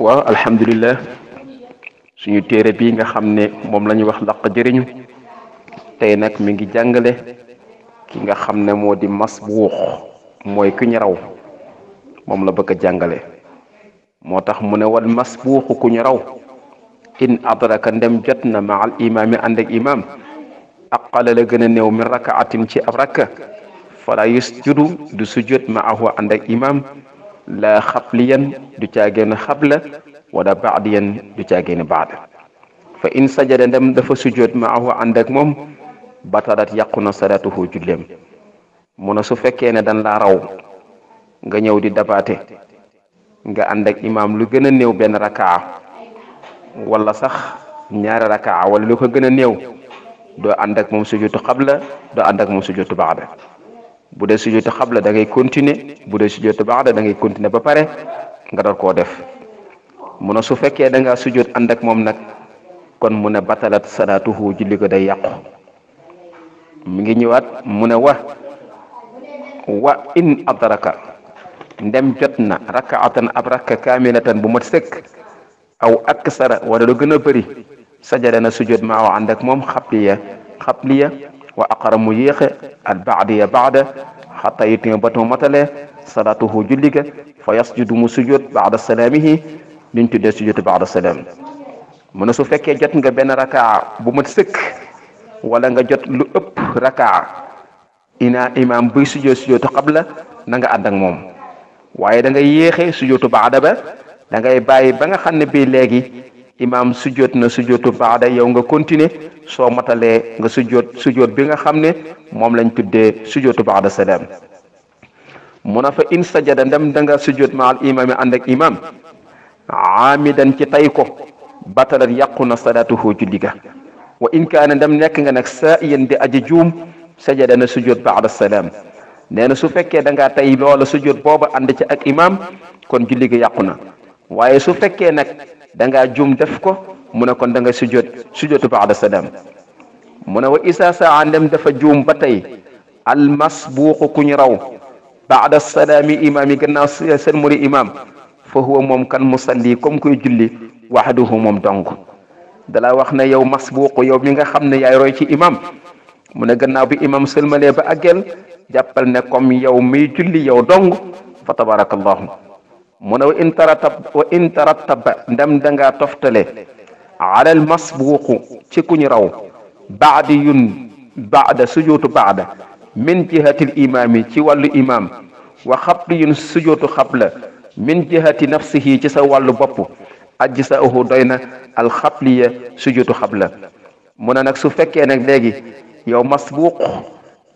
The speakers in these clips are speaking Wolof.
waaw alhamdulillah suñu téere bi nga xam ne moom la ñuy wax laq jëriñu tey nag mi ngi jàngale ki nga xam ne moo di masbuux mooy ku ñu raw moom la bëgg a jàngale moo tax mu ne wal masbuuxu ku ñu raw in adraka ndem jot na ma al imaami ànd ak imaam aqala la gën a néew min rakaatin ci ab rakka fala yusjudu du sujud maahu ànd ak imaam la xabliyan du caagéen xabla wala baadiyan du caagéen baada fa in sajada ndem dafa sujud maahu ànd ak moom batalat yàqu na salaatuhu julleem mu ne su fekkee ne dan laa raw nga ñëw di dabaate nga ànd ak imaam lu gën a néew benn rakaa wala sax ñaari rakaa wala lu ko gën a néew doo ànd ak moom sujudu xabla doo ànd ak moom sujudu baada bu dee sujudu xabla da ngay continuer bu dee sujudu baada da ngay continuer ba pare nga door koo def mu ne su fekkee da ngaa sujud ànd ak moom nag kon mu ne batalat salaatuhu julli ko day yàqu mi ngi ñëwaat mu ne wa in adraka ndem jot na rakaatan ab rakka kaamilatan bu mat sëkk aw aksara wala lu gën a bëri sajada na sujud maa ànd ak moom xabliya wa aqara mu yéexe al baadiya baada xata yitima batu matale salaatuhu julliga fa yasjudu mu sujud baada salaamihi liñ tuddee sujud baada salaam mu ne su fekkee jot nga benn rakaa bu mat sëkk wala nga jot lu ëpp rakaa imaam buy sujootu xabla na nga ànd ak moom waaye da ngay yéexe sujootu baada ba da ngay bàyyi ba nga xam ne bii léegi imaam sujoot na sujootu baada yow nga continuer soo matalee nga sujoot bi nga xam ne moom lañ tuddee sujootu baada salaam mu na fa in sajada ndem da nga sujoot ma al imaam ànd ak imaam aamidan ci tay ko batalat yàqu na salaatuhu julli ga wa in kaana ndem nekk nga nag saa'iyan di aji juum sajada na sujjoot baada salaam nee na su fekkee da ngaa tey loola sujjoot booba ànd ci ak imaam kon julli gi yàqu na waaye su fekkee nag da ngaa juum def ko mu ne kon da nga sujjootu baada salaam mu ne wa isa saa ndem dafa juum ba tey almasbuuqu ku ñu raw baada salaami imaam yi gannaaw seen muri imaam fa huwa moom kan musalli comme kuy julli waxduhu moom dong dalaa wax ne yow masbuuqu yow mi nga xam ne yaay roy ci imaam mu ne gannaaw bi imam sëlmalee ba àggel jàppal ne comme yow miy julli yow dong fa tabarakallahu mu ne wa in tarattaba ndem dangaa toftale alal masbuuqu ci ku ñu raw baada sujuutu baada min jihatil imaami ci wàllu imam wa xabliyun sujuutu xabla min jihati nafsihi ci sa wàllu bopp ajji sa uhu doy na alxabliya sujuutu xabla mu ne nag su fekkee nag léegi yow masbuuq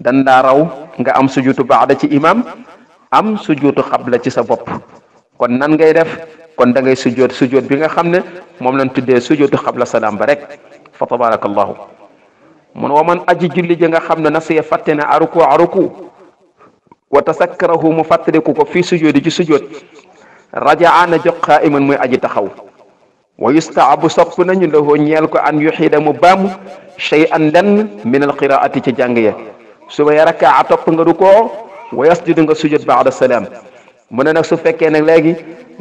dan daa raw nga am sujuutu baada ci imam am sujuutu xabla ci sa bopp kon nan ngay def kon da ngay sujoot bi nga xam ne moom lañ tuddee sujuutu xabla salaam ba rek fa tabarakallahu mun wa man aji julli ji nga xam ne nasiya fàtte ne aruku wa tasakkarahu mu fàttaliku ko fii sujoodi ci sujoot rajaa na jox qaa'iman muy aji taxaw wa yustaabu sopp nañu lahu ñeel ko an yuxiida mu baamu shay'an lenn min alqiraati ci jàng ya suba ya rakaa topp nga rukoo wa yasjudu nga sujud baada salaam mu ne nag su fekkee nag léegi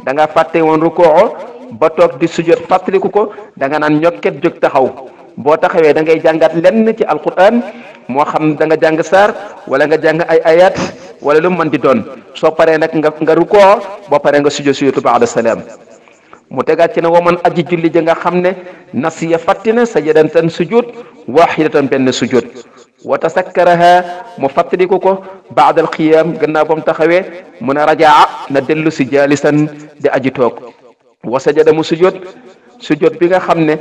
da nga fàtte woon rukoo ba toog di sujud fàttaliku ko da nga naan ñokket jóg taxaw boo taxawee da ngay jàngat lenn ci alquran moo xam da nga jàng saar wala nga jàng ay ayat wala lu mu mën di doon soo paree nag nga rukoo boo paree nga sujud baada salaam mu tegaat ci ne waman aji julli ja nga xam ne nasiya fàttina sajadatan sujud waxidatan benn sujud wa tasakkaraha mu fàttaliku ko baada al qiyaam gannaaw ba mu taxawee mu ne rajaa na dellu si jaalisan di aji toog wa sajada mu sujud bi nga xam ne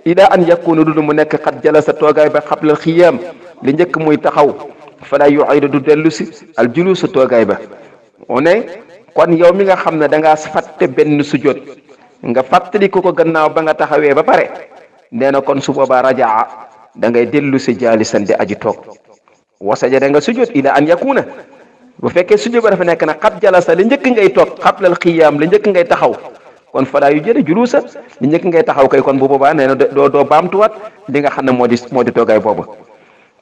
ila an yakuna du mu nekk xat jalasa toogaay ba xabla al qiyaam li njëkk muy taxaw fala yuidu du dellu si al julusu toogaay ba mu ne kon yow mi nga xam ne da ngaa fàtte benn sujud nga fàttaliku ko gannaaw ba nga taxawee ba pare nee na kon su boobaa rajaa da ngay dellu si jaalisan di aji toog wa sajada nga sujud ila an yakuna bu fekkee sujud ba dafa nekk na xat jalasa li njëkk ngay toog xablal xiyaam li njëkk ngay taxaw kon falaa yu jële julusa li njëkk ngay taxaw kay kon bu boobaa nee na doo baamtuwaat li nga xam ne moo di toogaay boobu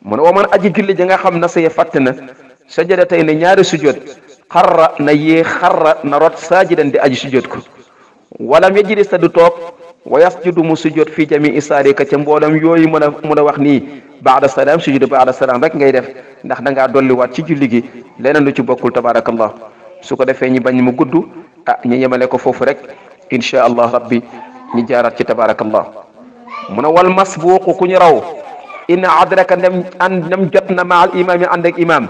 mu ne waman aji julli ji nga xam na saye fàtte na sajada tey ne ñaari sujud xarra na rot saajidan di aji sujud ko walam yajlis te du toog wa yasjudu mu sujjoot fi jamii saalika ca mboolam yooyu mën a wax nii baada salaam sujjudu baada salaam rek ngay def ndax da ngaa dolliwaat ci julli gi leneen lu ci bokkul tabarakallah su ko defee ñi bañ mu gudd ñu yemale ko foofu rek insha allah rabbi ñi jaaraat ci tabarakallah mu ne wal masbuuqu ku ñu raw in adraka ndem jot na maal imaam yi ànd ak imaam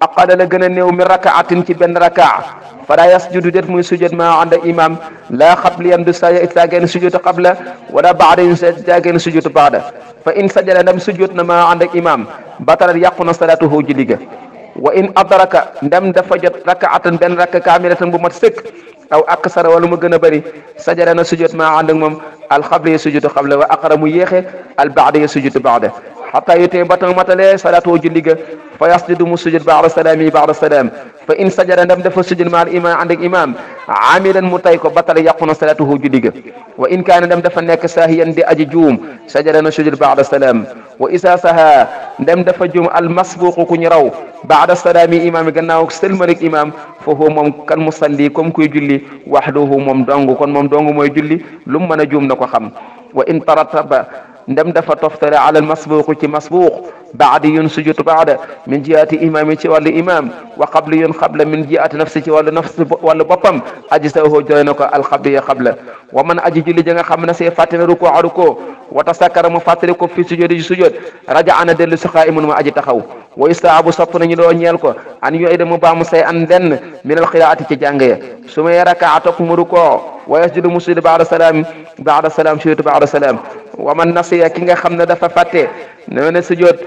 aqala la gën a néew mi rakaatin ci benn rakaa fala yasjudu det muy sujud ma ànd ak imaam laa qabliyan du saageen sujud qabla wala baada yu saageen sujud baada fa in sajada ndem sujud na ma ànd ak imaam batalat yàqu na salaatuhu julli ga wa in adraka ndem dafa jot rakaatan benn rakka kaamilatan bu mat sëkk aw aksara wala mu gën a bëri sajada na sujud ma ànd ak moom alxabla ya sujud qabla wa aqara mu yéexe albaada ya sujud baada xataa yutee batan matale salaatu julli ga fa yasjudu mu sujud baada salaami baada salaam fa in sajada ndem dafa sujud ma al imaam ànd ak imaam amidan mu tay ko batale yàqu na salaatuhu julli ga wa in kaana ndem dafa nekk saahiyan di aji juum sajada na sujud baada salaam wa isa saha ndem dafa juum al masbuqu ku ñu raw baada salaami imaam gannaaw sëlmalik imaam foofu moom kan musalli comme kuy julli waxduhu moom dong kon moom dong mooy julli lu mu mën a juum na ko xam wa in tarataba ndem dafa toftale ala al masbuq ci masbuq baadi yun sujud baada min jihati imami ci wàllu imam wa qabli yun xabla min jihati nafsi ci wàllu nafsi wàllu boppam aji saho joy na ko alxabli ya xabla wa man aji julli ja nga xam ne see fàttene ruko aruko wa tasakkara mu fàttali ko fi sujudi ji sujud raja ana dellu si qaa'imun ma aji taxaw wa istaabu sopp nañu doo ñeel ko an yu ida mu baamu say an denn min al qiraati ci jàng ya su may rakaa topp mu ruko wa yasjudu mu sujud baada salaam sujud baada salaam wa man nasiya ki nga xam ne dafa fàtte nee na sujud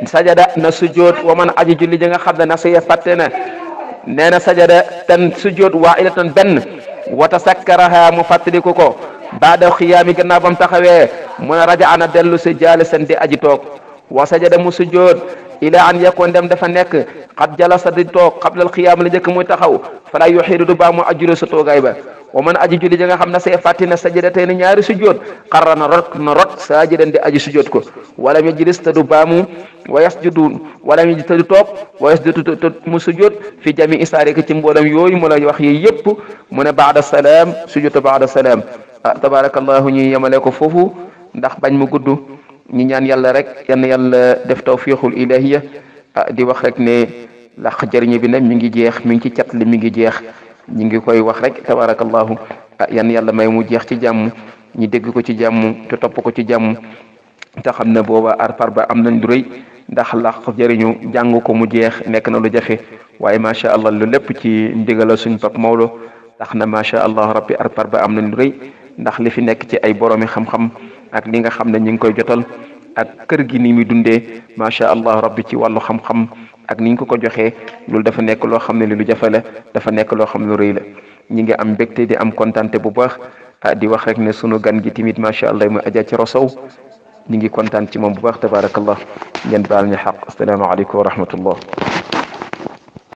sajada na sujud wa man aji julli ja nga xam ne nasiya fàtte na nee na sajada tan sujud waa'idatan benn wa tasakkaraha mu fàttaliku ko baada xiyaami gannaaw bam taxawee mu ne raja ana dellu si jaalisan di aji toog wa sajada mu sujud ila an yakun dem dafa nekk xat jalasa di toog qabla al xiyaam la njëkk muy taxaw fala yuxiidu du baa mu ajjulu sa toogaay ba wa man aji julli ja nga xam ne see fàtti na sajdatay ni ñaari sujjoot xarra na rot saajidan di aji sujjoot ko wala mu yajlis te du baamu wa yasjudu wala mu yajlis te du toog wa yasjudu te mu sujjoot fi jami isaarika ci mboolem yooyu mu la wax yi yëpp mu ne baada salaam sujjoot baada salaam tabarakallahu ñuy yemale ko foofu ndax bañ mu gudd ñi ñaan yàlla rek yann yàlla def tawfiqul ilahiya di wax rek ne laq jëriñu bi nag mi ngi jeex mi ngi ci cat li mi ngi jeex ñi ngi koy wax rek tabarakallahu yan yàlla may mu jeex ci jàmm ñi dégg ko ci jàmm te topp ko ci jàmm te xam ne booba arpar ba am nañ du rëy ndax laq jëriñu jàng ko mu jeex nekk na lu jafe waaye macha allah lu lépp ci ndigala suñ pap Mawlo tax na macha allah rabbi arpar ba am nañ du rëy ndax li fi nekk ci ay boroomi xam-xam ak li nga xam ne ñi ngi koy jotal ak kër gi ni muy dundee macha allah rabbi ci wàllu xam-xam ak niñ ko joxee loolu dafa nekk loo xam ne li lu jafe la dafa nekk loo xam ne lu rëy la ñi ngi am mbégte di am kontante bu baax di wax rek ne sunu gan gi timit macha allah mu aja ci rosow ñi ngi kontaan ci moom bu baax tabarakallah ngeen baal ñu xaq asalaamaaleykum wa rahmatullah